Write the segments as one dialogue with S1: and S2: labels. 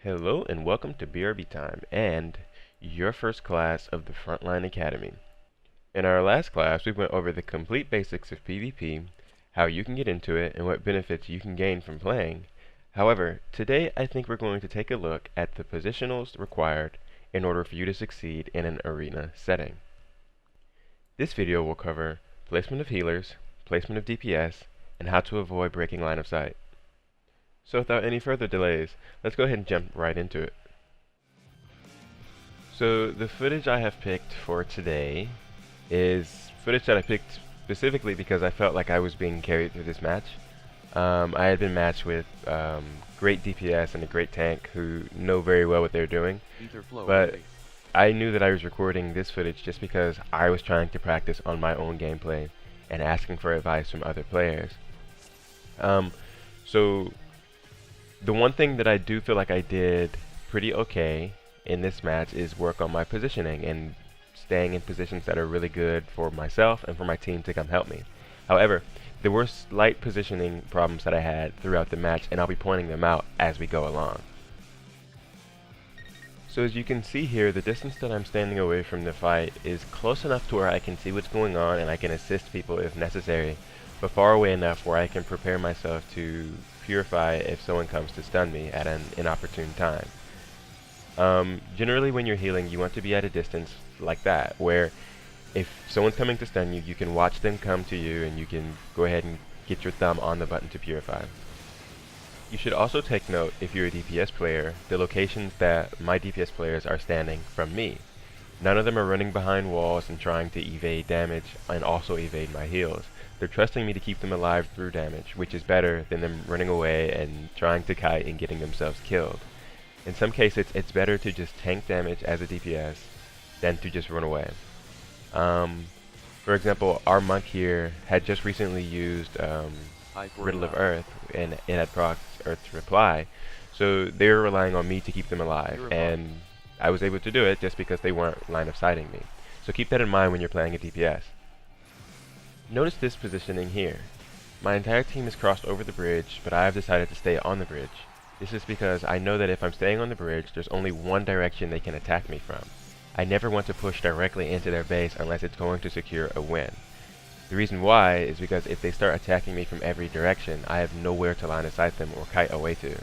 S1: Hello and welcome to BRB Time and your first class of the Frontline Academy. In our last class, we went over the complete basics of PvP, how you can get into it, and what benefits you can gain from playing. However, today I think we're going to take a look at the positionals required in order for you to succeed in an arena setting. This video will cover placement of healers, placement of DPS, and how to avoid breaking line of sight. So without any further delays, let's go ahead and jump right into it. So the footage I have picked for today is footage that I picked specifically because I felt like I was being carried through this match. I had been matched with great DPS and a great tank who know very well what they're doing, but I knew that I was recording this footage just because I was trying to practice on my own gameplay and asking for advice from other players. So the one thing that I do feel like I did pretty okay in this match is work on my positioning and staying in positions that are really good for myself and for my team to come help me. However, there were slight positioning problems that I had throughout the match, and I'll be pointing them out as we go along. So as you can see here, the distance that I'm standing away from the fight is close enough to where I can see what's going on and I can assist people if necessary, but far away enough where I can prepare myself to purify if someone comes to stun me at an inopportune time. Generally when you're healing, you want to be at a distance like that, where if someone's coming to stun you, you can watch them come to you and you can go ahead and get your thumb on the button to purify. You should also take note, if you're a DPS player, the locations that my DPS players are standing from me. None of them are running behind walls and trying to evade damage and also evade my heals. They're trusting me to keep them alive through damage, which is better than them running away and trying to kite and getting themselves killed. In some cases, it's better to just tank damage as a DPS than to just run away. For example, our monk here had just recently used Riddle of Earth, and it had proc Earth's reply, so they were relying on me to keep them alive, and I was able to do it just because they weren't line of sighting me. So keep that in mind when you're playing a DPS. Notice this positioning here. My entire team has crossed over the bridge, but I have decided to stay on the bridge. This is because I know that if I'm staying on the bridge, there's only one direction they can attack me from. I never want to push directly into their base unless it's going to secure a win. The reason why is because if they start attacking me from every direction, I have nowhere to line of sight them or kite away to.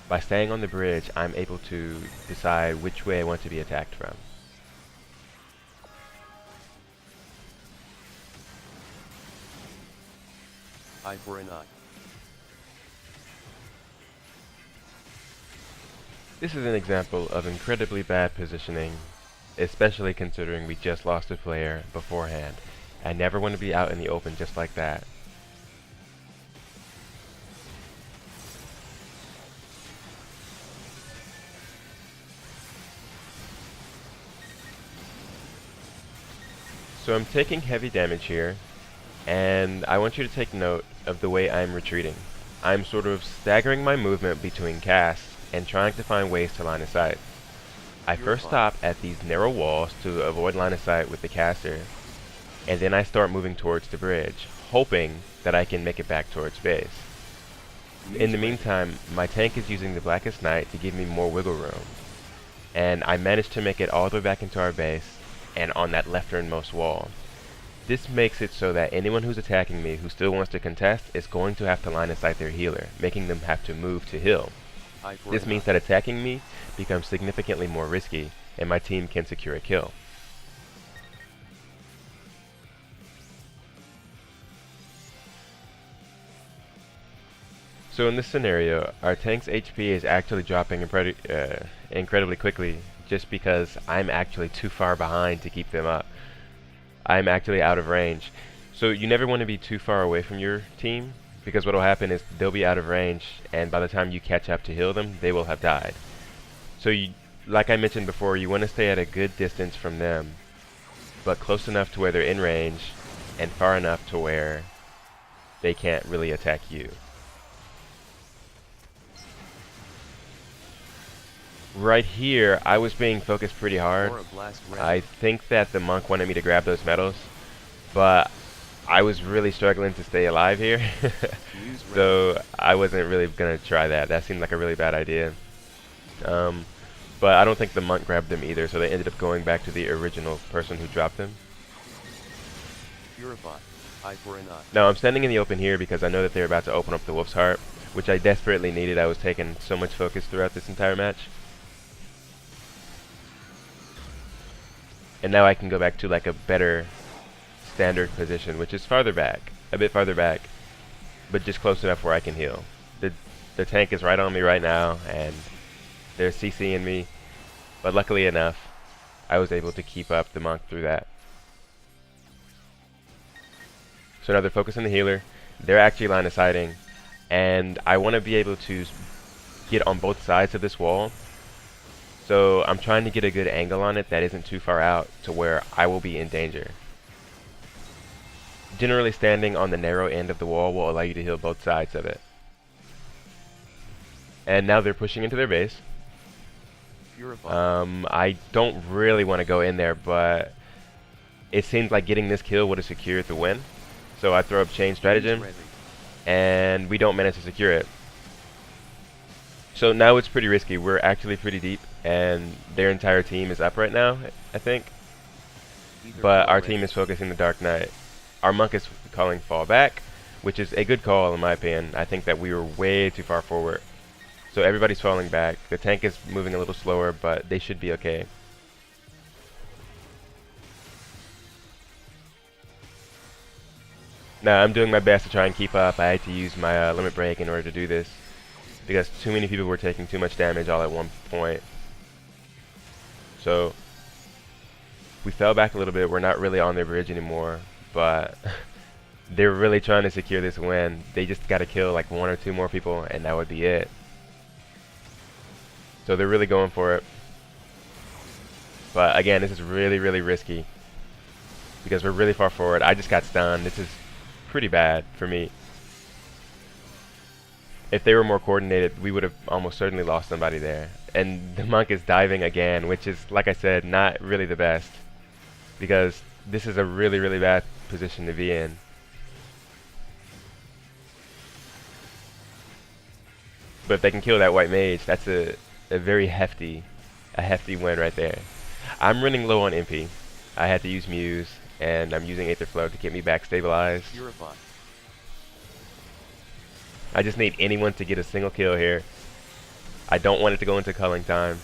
S1: By staying on the bridge, I'm able to decide which way I want to be attacked from.
S2: Eye for an eye.
S1: This is an example of incredibly bad positioning, especially considering we just lost a player beforehand. I never want to be out in the open just like that. So I'm taking heavy damage here, and I want you to take note of the way I'm retreating. I'm sort of staggering my movement between casts and trying to find ways to line of sight. I first stop at these narrow walls to avoid line of sight with the caster, and then I start moving towards the bridge, hoping that I can make it back towards base. In the meantime, my tank is using the Blackest Night to give me more wiggle room, and I managed to make it all the way back into our base and on that lefternmost wall. This makes it so that anyone who's attacking me who still wants to contest is going to have to line of sight their healer, making them have to move to heal. This means that attacking me becomes significantly more risky, and my team can secure a kill. So in this scenario, our tank's HP is actually dropping incredibly quickly, just because I'm actually too far behind to keep them up. I'm actually out of range. So you never want to be too far away from your team, because what will happen is they'll be out of range, and by the time you catch up to heal them, they will have died. So like I mentioned before, you want to stay at a good distance from them, but close enough to where they're in range, and far enough to where they can't really attack you. Right here, I was being focused pretty hard. I think that the monk wanted me to grab those medals, but I was really struggling to stay alive here, so I wasn't really going to try that. That seemed like a really bad idea. But I don't think the monk grabbed them either, so they ended up going back to the original person who dropped them.
S2: Purify. Eye for an eye.
S1: Now I'm standing in the open here because I know that they're about to open up the Wolf's Heart, which I desperately needed. I was taking so much focus throughout this entire match. And now I can go back to like a better standard position, which is farther back, a bit farther back, but just close enough where I can heal. The tank is right on me right now, and they're CCing me, but luckily enough, I was able to keep up the monk through that. So now they're focusing the healer. They're actually line of sighting, and I want to be able to get on both sides of this wall. So I'm trying to get a good angle on it that isn't too far out to where I will be in danger. Generally, standing on the narrow end of the wall will allow you to heal both sides of it. And now they're pushing into their base.
S2: Purify.
S1: I don't really want to go in there, but it seems like getting this kill would have secured the win. So I throw up Chain Stratagem,
S2: Ready.
S1: and we don't manage to secure it. So now it's pretty risky. We're actually pretty deep, and their entire team is up right now, I think.
S2: Ether
S1: But
S2: flow
S1: our
S2: ready.
S1: team is focusing the Dark Knight. Our monk is calling fall back, which is a good call in my opinion. I think that we were way too far forward. So everybody's falling back. The tank is moving a little slower, but they should be okay. Now I'm doing my best to try and keep up. I had to use my limit break in order to do this, because too many people were taking too much damage all at one point. So we fell back a little bit. We're not really on their bridge anymore, but they're really trying to secure this win. They just got to kill like 1 or 2 more people, and that would be it. So they're really going for it. But again, this is really, really risky because we're really far forward. I just got stunned. This is pretty bad for me. If they were more coordinated, we would have almost certainly lost somebody there. And the monk is diving again, which is, like I said, not really the best, because this is a really, really bad position to be in. But if they can kill that white mage, that's a very hefty win right there. I'm running low on MP. I had to use Muse, and I'm using Aether Flow to get me back stabilized.
S2: Purify.
S1: I just need anyone to get a single kill here. I don't want it to go into culling time.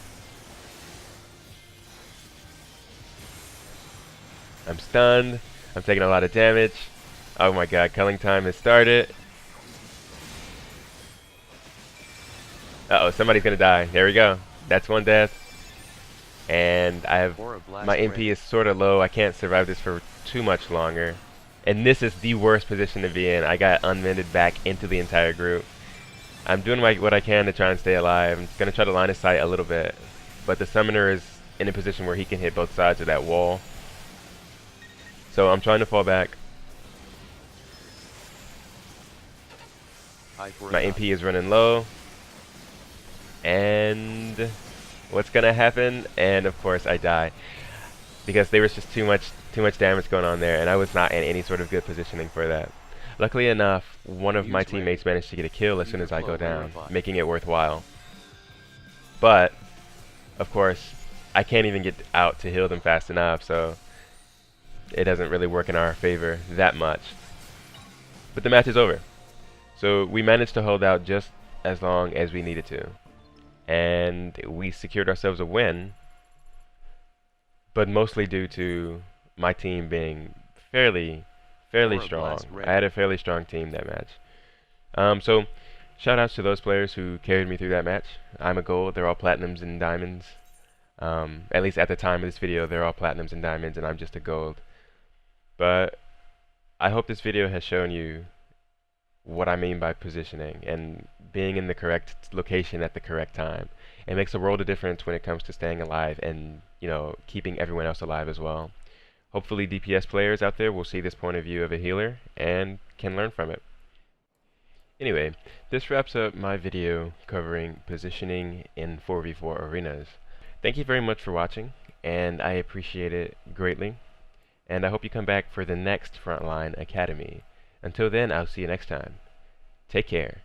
S1: I'm stunned. I'm taking a lot of damage. Oh my god, culling time has started. Uh-oh, somebody's gonna die. There we go. That's one death. And I have
S2: Aura blast
S1: my MP
S2: ready.
S1: is sort of low. I can't survive this for too much longer. And this is the worst position to be in. I got unmended back into the entire group. I'm doing what I can to try and stay alive. I'm going to try to line of sight a little bit. But the summoner is in a position where he can hit both sides of that wall. So I'm trying to fall back.
S2: Eye for
S1: My
S2: an eye.
S1: MP is running low. And what's going to happen? And of course I die. Because there was just too much damage going on there, and I was not in any sort of good positioning for that. Luckily enough, one of my
S2: Use
S1: teammates managed to get a kill as soon as I go
S2: Ether flow
S1: down,
S2: verify.
S1: making it worthwhile. But, of course, I can't even get out to heal them fast enough, so it doesn't really work in our favor that much. But the match is over. So we managed to hold out just as long as we needed to. And we secured ourselves a win, but mostly due to my team being fairly
S2: Aura
S1: strong.
S2: blast ready.
S1: I had a fairly strong team that match. So shout outs to those players who carried me through that match. I'm a gold, they're all platinums and diamonds. At least at the time of this video, they're all platinums and diamonds, and I'm just a gold. But I hope this video has shown you what I mean by positioning and being in the correct location at the correct time. It makes a world of difference when it comes to staying alive and, you know, keeping everyone else alive as well. Hopefully DPS players out there will see this point of view of a healer and can learn from it. Anyway, this wraps up my video covering positioning in 4v4 arenas. Thank you very much for watching, and I appreciate it greatly. And I hope you come back for the next Frontline Academy. Until then, I'll see you next time. Take care.